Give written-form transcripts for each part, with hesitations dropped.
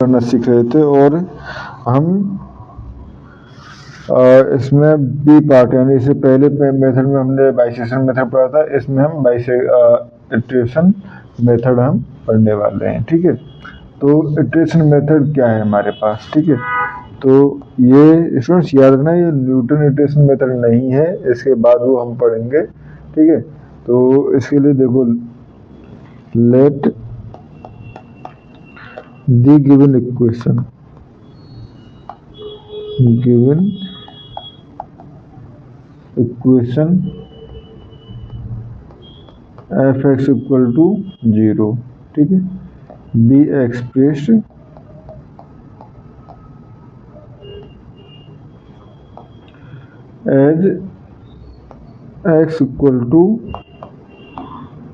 करना सीख रहे थे और हम इसमें बी पार्ट यानी इससे पहले मेथड में हमने बाइसेक्शन मेथड पढ़ा था, इसमें हम इटरेशन मेथड हम पढ़ने वाले हैं। ठीक है, तो इटरेशन मेथड क्या है हमारे पास। ठीक है, तो ये स्टूडेंट्स याद रखना, ये न्यूटन इटरेशन मेथड नहीं है, इसके बाद वो हम पढ़ेंगे। ठीक है, तो इसके लिए देखो, let the given equation f(x) equal to 0, ठीक है, be expressed as x equal to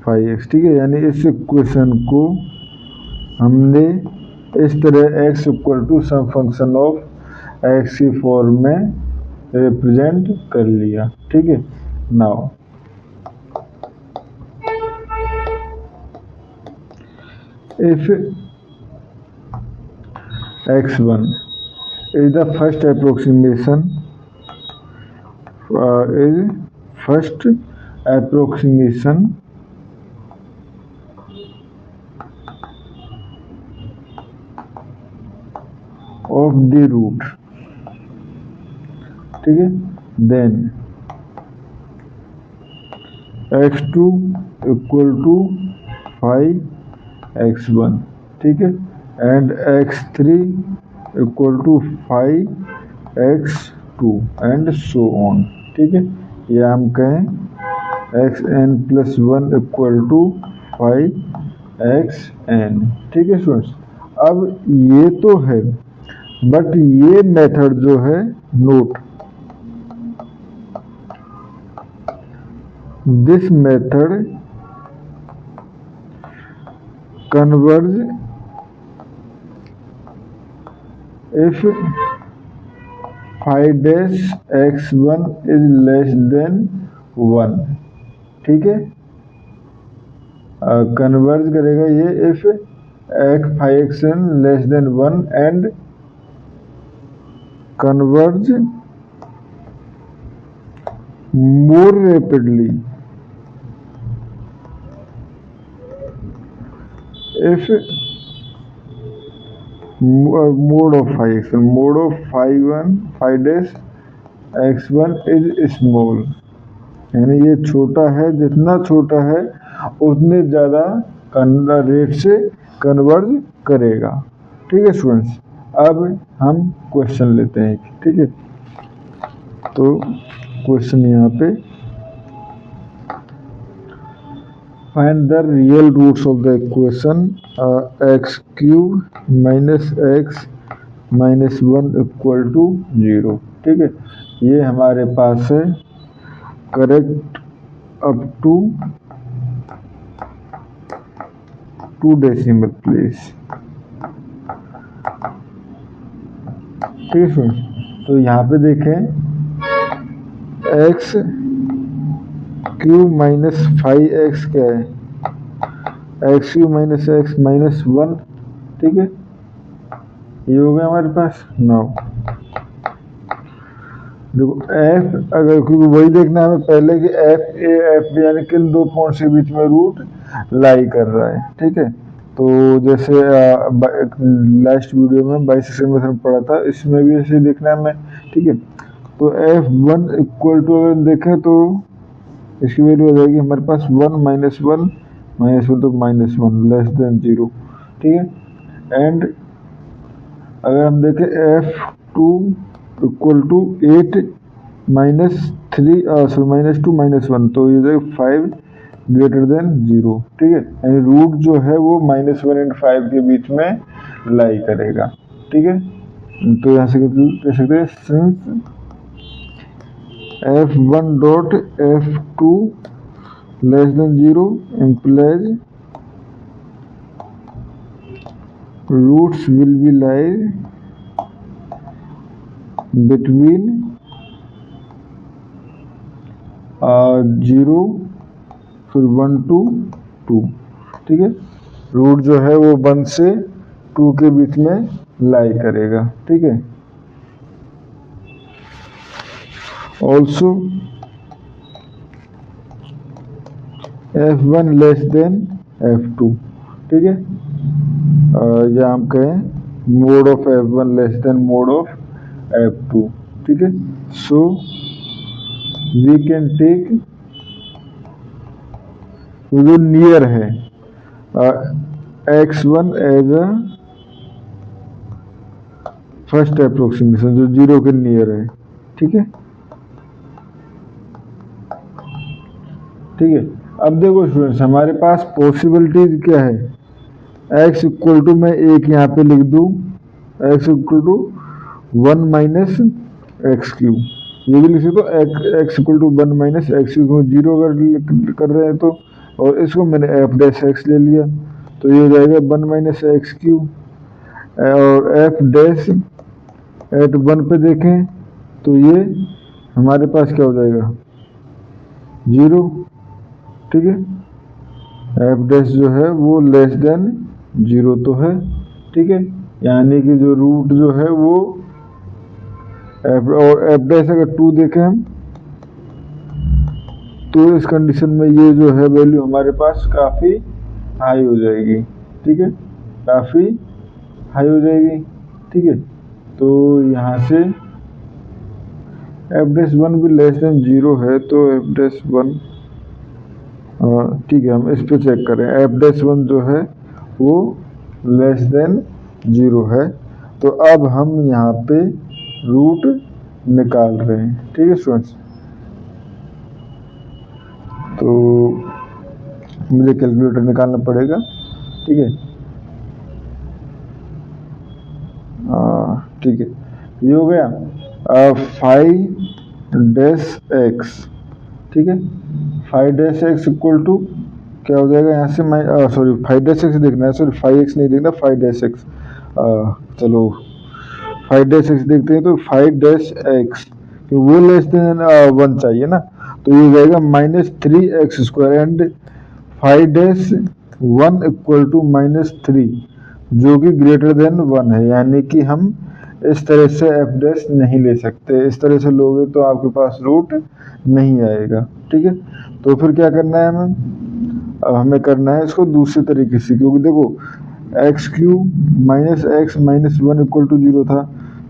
5x। ठीक है, यानी इस इक्वेशन को हमने इस तरह x equal to some function of x की फॉर्म में रिप्रेजेंट कर लिया। ठीक है, now if x1 is the first approximation of the root, ठीक है, then x2 equal to 5x1, ठीक है, and x3 equal to 5x2 and so on. ठीक है, या हम कहें xn+1 इक्वल टू 5xn। ठीक है स्टूडेंट्स, अब ये तो है, बट ये मेथड जो है, note this method converge if phi dash x1 is less than 1। ठीक है, कन्वर्ज करेगा ये if phi xn less than 1 and converge more rapidly if mode of phi dash x1 is small, यानी ये छोटा है, जितना छोटा है उतने ज़्यादा रेट से कन्वर्ज करेगा। ठीक है स्टूडेंट्स, अब हम क्वेश्चन लेते हैं। ठीक है, तो क्वेश्चन यहाँ पे, find the real roots of the equation x³ minus x minus 1 equal to 0। ठीक है, ये हमारे पास है correct up to 2 decimal place. ठीक है, तो यहाँ पे देखें x³ माइनस 5x क्या है, x³ माइनस x माइनस 1। ठीक है, ये हो गया हमारे पास। नाउ देखो f, अगर क्योंकि वही देखना है हमें पहले कि f यानी किन दो पॉइंट्स के बीच में रूट लाई कर रहा है। ठीक है, तो जैसे लास्ट वीडियो में बाइसेक्शन मेथड पढ़ा था, इसमें भी ऐसे देखना है हमें। ठीक है, तो f1 इक्वल टू अगर देखें तो इसकी वैल्यू हो जाएगी हमारे पास 1 माइनस 1 तो -1 लेस देन 0। ठीक है, एंड अगर हम देखें f2 इक्वल टू 8 माइनस 2 -1 तो ये हो जाएगा 5 ग्रेटर देन 0। ठीक है, यानी रूट जो है वो -1 एंड 5 के बीच में लाई करेगा। ठीक है, तो यहाँ से कह सकते हैं since f1 dot f2 less than 0 implies roots will be lie between 0 फिर 1 to 2। ठीक है, रूट जो है वो 1 से 2 के बीच में लाई करेगा, ठीक है। Also f1 less than f2, ठीक है। या हम कहें mode of f1 less than mode of f2, ठीक है। सो वी कैन टेक जो नियर है x1 as a first approximation, जो 0 के नियर है, ठीक है, ठीक है। अब देखो स्टूडेंट्स, हमारे पास पॉसिबिलिटीज क्या है। x इक्वल टू मैं एक यहाँ पे लिख दूँ, x equal to 1 minus x cube, ये भी लिख सकते हो। x equal to 1 minus x cube, 0 अगर कर रहे हैं तो, और इसको मैंने f डैश x ले लिया, तो ये हो जाएगा 1 माइनस एक्स क्यू। और f डैश एट 1 पे देखें तो ये हमारे पास क्या हो जाएगा 0, ठीक है। f डैश जो है वो लेस देन 0 तो है, ठीक है, यानी कि जो रूट जो है वो और f डैश अगर 2 देखें हम, तो इस कंडीशन में ये जो है वैल्यू हमारे पास काफ़ी हाई हो जाएगी, ठीक है, काफ़ी हाई हो जाएगी, ठीक है। तो यहाँ से f डैश 1 भी लेस देन 0 है, तो f डैश 1, ठीक है, हम इस पे चेक करें। f डैश 1 जो है वो लेस देन 0 है, तो अब हम यहाँ पे रूट निकाल रहे हैं, ठीक है स्टूडेंट्स। तो मुझे कैलकुलेटर निकालना पड़ेगा, ठीक है, ठीक है, ये हो गया 5 डैश एक्स, ठीक है। 5 डैश एक्स इक्वल टू क्या हो जाएगा यहाँ से, मैं सॉरी 5 डैश एक्स देखना है, सॉरी 5x नहीं देखना, 5 डैश एक्स, चलो 5 डैश एक्स देखते हैं। तो 5 डैश एक्स वो लेस देन 1 चाहिए ना, तो ये हो जाएगा -3x² and 5 dash 1 equal to -3, जो कि ग्रेटर देन 1 है, यानी कि हम इस तरह से f डैश नहीं ले सकते। इस तरह से लोगे तो आपके पास रूट नहीं आएगा, ठीक है। तो फिर क्या करना है हमें, अब हमें करना है इसको दूसरे तरीके से, क्योंकि देखो x³ minus x minus 1 equal to 0 था,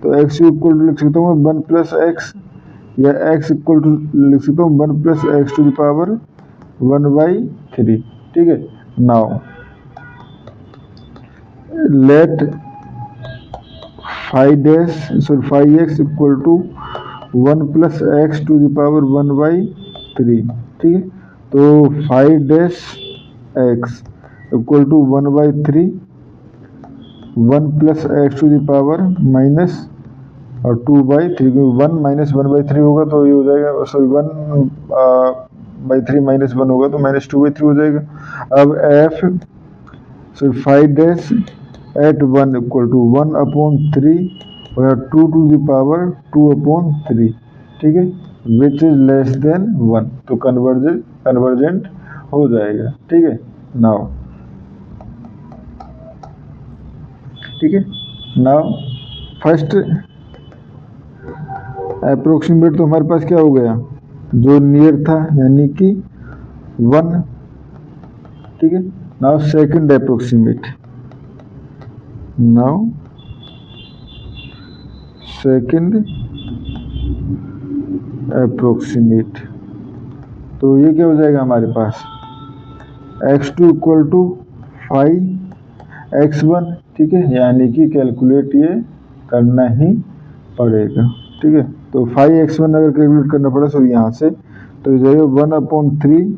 तो x³ इक्वल टू लिख सकता हूँ मैं 1 प्लस एक्स, या x इक्वल टू लिख सकता हूँ 1 plus x to the power 1/3, ठीक है। Now let 5x equal to 1 plus x to the power 1/3, ठीक है। तो 5 dash x equal to 1/3, 1 plus x to the power minus और 2/3, 1 माइनस 1/3 होगा तो ये हो जाएगा, सॉरी 1/3 माइनस 1 होगा तो -2/3 हो जाएगा। अब f 5 dash at 1 equal to 1/3 और 2 टू द पावर 2/3, ठीक है, विच इज लेस देन 1, तो कन्वर्जेंट हो जाएगा, ठीक है। नाउ ठीक है, नाउ फर्स्ट अप्रोक्सीमेट तो हमारे पास क्या हो गया, जो नियर था यानी कि 1, ठीक है। Now second approximate, now second approximate, तो ये क्या हो जाएगा हमारे पास x2 इक्वल टू 5x1, ठीक है, यानी कि कैलकुलेट ये करना ही पड़ेगा, ठीक है। तो 5x1 अगर कैलकुलेट करना पड़ा सॉरी यहाँ से, तो जाएगा 1/3,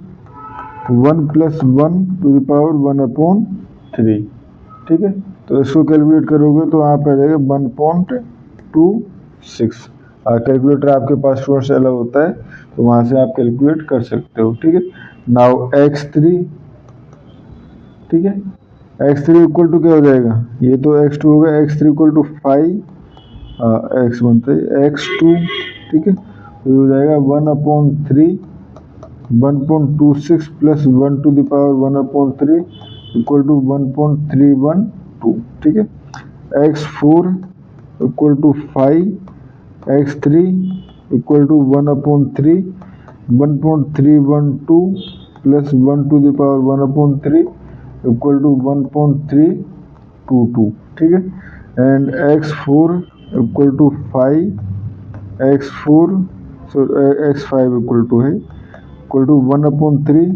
1 प्लस 1 टू द पावर 1/3, ठीक है। तो इसको कैलकुलेट करोगे तो आप आ जाएगा 1.26। कैलकुलेटर आपके पास स्टूडेंट्स अलग होता है, तो वहाँ से आप कैलकुलेट कर सकते हो, ठीक है। नाउ x3, ठीक है, x3 इक्वल टू क्या हो जाएगा, ये तो x2 होगा, x3 इक्वल टू 5 x1 तो x2, ठीक है, तो ये हो जाएगा 1/3, 1.26 plus 1 to the power 1/3 equal to 1.3126, 2, ठीक है। x4 equal to 5, x3 equal to 1/3, 1.312 plus 1 to the power 1/3 equal to 1.322, ठीक है। And x4 equal to 5, x5 equal to 1/3,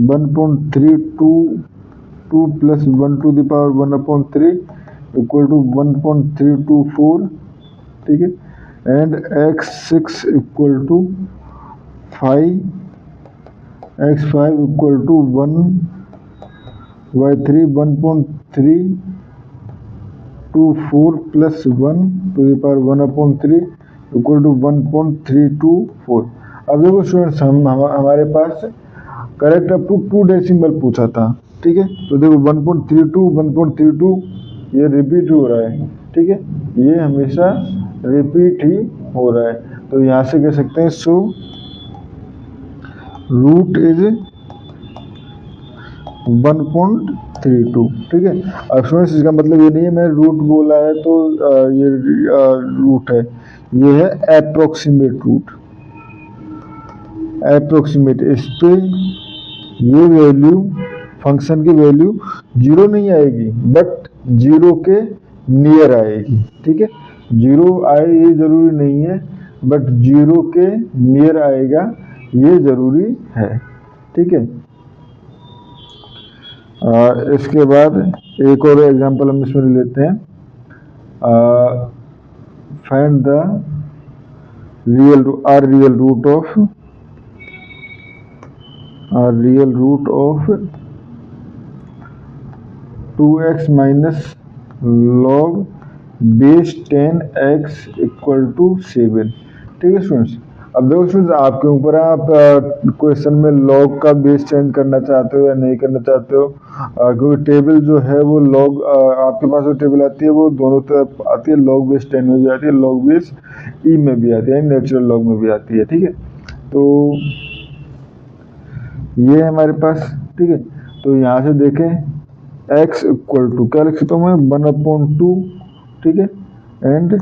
1.322 plus 1 to the power 1/3 equal to 1.324, ठीक है। And x6 equal to 5, x5 equal to 1/3, 1.324 plus 1 to the power 1/3 equal to 1.324। अब देखो students, हमारे पास correct up to 2 decimal पूछा था, ठीक है। तो देखो 1.32 ये रिपीट हो रहा है, ठीक है, ये हमेशा रिपीट ही हो रहा है। तो यहाँ से कह सकते हैं सो रूट इज 1.32, ठीक है। अब स्टूडेंट्स इसका मतलब ये नहीं है मैं रूट बोला है तो ये रूट है, ये है अप्रोक्सीमेट रूट, अप्रोक्सीमेट। इस पे ये वैल्यू, फंक्शन की वैल्यू 0 नहीं आएगी बट 0 के नियर आएगी, ठीक है। 0 आए ये जरूरी नहीं है बट 0 के नियर आएगा ये जरूरी है, ठीक है। इसके बाद एक और एग्जांपल हम इसमें लेते हैं। Find the real root of 2x minus log base 10x equal to 7, ठीक है स्टूडेंट्स। अब देखो स्टूडेंट्स, आपके ऊपर है, आप क्वेश्चन में log का बेस चेंज करना चाहते हो या नहीं करना चाहते हो, क्योंकि टेबल जो है वो log, आपके पास जो टेबल आती है वो दोनों तरफ आती है, log बेस 10 में भी आती है, log बेस e में भी आती है, नेचुरल log में भी आती है, ठीक है। तो ये है हमारे पास, ठीक है। तो यहाँ से देखें x इक्वल टू क्या लिख सकता हूँ मैं, 1/2, ठीक है, and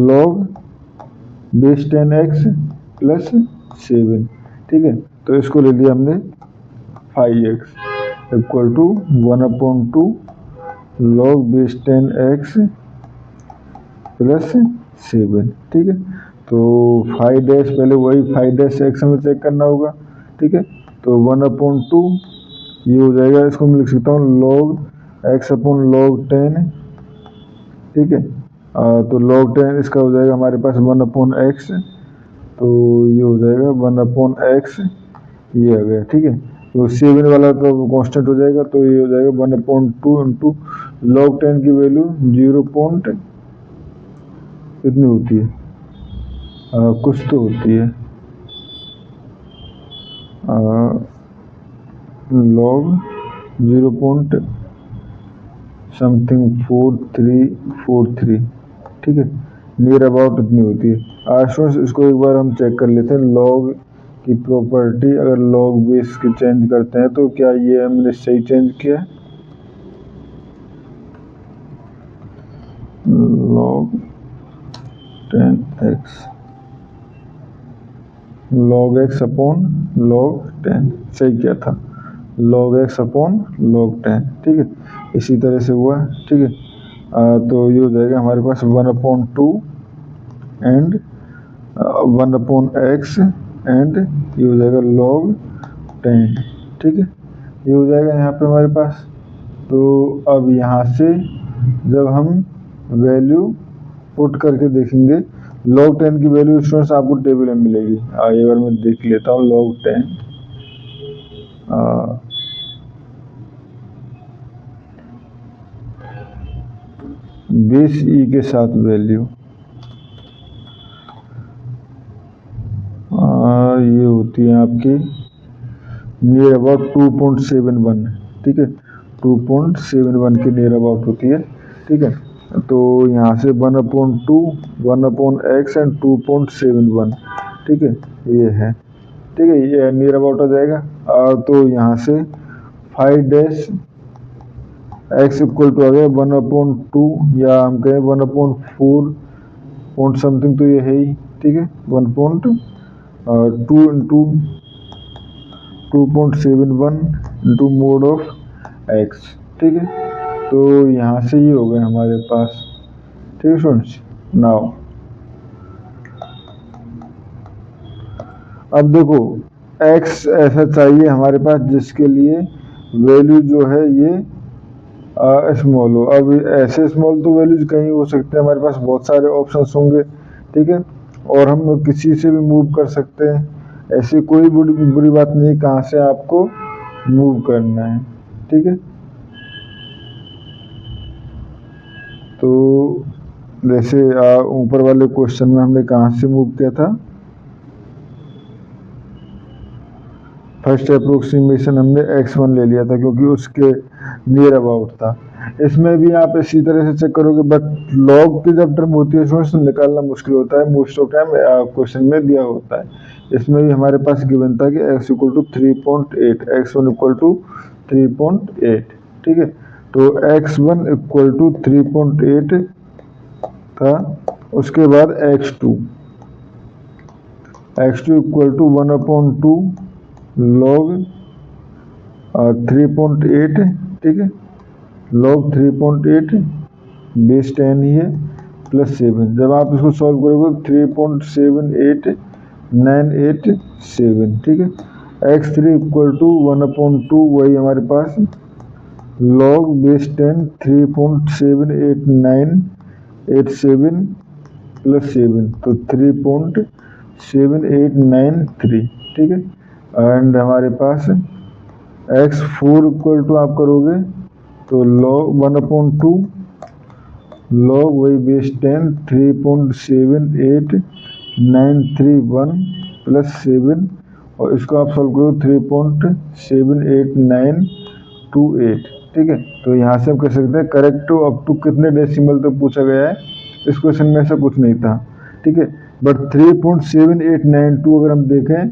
log base 10x plus 7, ठीक है। तो इसको ले लिया हमने 5x equal to 1/2 log base 10x plus 7, ठीक है। तो 5 डैश, पहले वही 5 डैश x हमें चेक करना होगा, ठीक है। तो 1/2 ये हो जाएगा, इसको मैं लिख सकता हूँ log x/log 10, ठीक है। तो log 10 इसका हो जाएगा हमारे पास 1/x, तो ये हो जाएगा 1/x, ये आ गया, ठीक है। तो 7 वाला तो कांस्टेंट हो जाएगा, तो ये हो जाएगा 1/2 इंटू log 10 की वैल्यू 0 कितनी होती है, कुछ तो होती है, log 0.4343, ठीक है, नियर अबाउट इतनी होती है। स्टूडेंट्स इसको एक बार हम चेक कर लेते हैं, log की प्रॉपर्टी, अगर log बेस की चेंज करते हैं तो क्या ये हमने सही चेंज किया है। log 10x log x/log 10 सही किया था, log x/log 10, ठीक है। इसी तरह से हुआ, ठीक है। तो ये हो जाएगा हमारे पास 1/2 एंड 1/x एंड ये हो जाएगा log 10, ठीक है। ये हो जाएगा यहाँ पे हमारे पास। तो अब यहाँ से जब हम वैल्यू पुट करके देखेंगे, log 10 की वैल्यू स्टूडेंट्स आपको टेबल में मिलेगी। एक बार मैं देख लेता हूँ log 10, बेस e के साथ वैल्यू ये होती है आपकी नियर अबाउट 2.71, ठीक है, 2.71 के नियर अबाउट होती है, ठीक है। तो यहाँ से 1/2, 1/x एंड 2.71, ठीक है, ये है, ठीक है, ये नियर अबाउट हो जाएगा। तो यहाँ से 5 डैश x इक्वल टू आ गया 1/2 या हम कहें 1/4 पॉइंट समथिंग, तो ये है ही, ठीक है। 1.2 into 2.71 into mode of x, ठीक है। तो यहाँ से ये हो गए हमारे पास, ठीक है स्टूडेंट्स। नाउ अब देखो x ऐसा चाहिए हमारे पास जिसके लिए वैल्यू जो है ये स्मॉल हो। अब ऐसे स्मॉल तो वैल्यूज कहीं हो सकते हैं, हमारे पास बहुत सारे ऑप्शंस होंगे, ठीक है, और हम किसी से भी मूव कर सकते हैं। ऐसी कोई बुरी बात नहीं कहाँ से आपको मूव करना है, ठीक है। तो जैसे ऊपर वाले क्वेश्चन में हमने कहाँ से मूव किया था, फर्स्ट अप्रोक्सीमेशन हमने x1 ले लिया था क्योंकि उसके नियर अबाउट था। इसमें भी आप इसी तरह से चेक करोगे, बट लॉग की जब टर्म होती है तो निकालना मुश्किल होता है, मोस्ट ऑफ टाइम क्वेश्चन में दिया होता है। इसमें भी हमारे पास गिवन था कि x equal to 3.8, x1 equal to 3.8, ठीक है। तो x1 इक्वल टू 3.8 था, उसके बाद x2 इक्वल टू 1/2 log 3.8, ठीक है, log 3.8 बेस 10 ही है प्लस 7। जब आप इसको सॉल्व करोगे 3.78987, ठीक है। x3 इक्वल टू 1/2 वही हमारे पास log बेस 10 3.78987 प्लस 7, तो 3.7893, ठीक है। एंड हमारे पास x4 इक्वल टू आप करोगे तो log 1/2 log वही बेस 10 3.78931 प्लस 7, और इसको आप सॉल्व करोगे 3.78928, ठीक है। तो यहाँ से हम कह सकते हैं करेक्ट अप टू कितने डेसिमल तक पूछा गया है, इस क्वेश्चन में ऐसा कुछ नहीं था, ठीक है। बट 3.7892 अगर हम देखें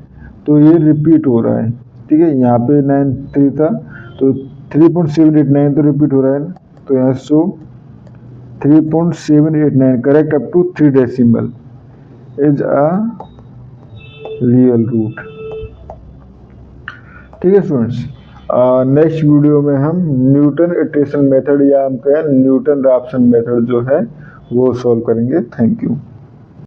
तो ये रिपीट हो रहा है, ठीक है। यहाँ पे 93 था तो 3.789 तो रिपीट हो रहा है, तो यहाँ so 3.789 correct up to 3 decimal is a real root, ठीक है स्टूडेंट्स। नेक्स्ट वीडियो में हम न्यूटन इटरेशन मेथड या हम कहें न्यूटन राप्सन मेथड जो है वो सॉल्व करेंगे। Thank you.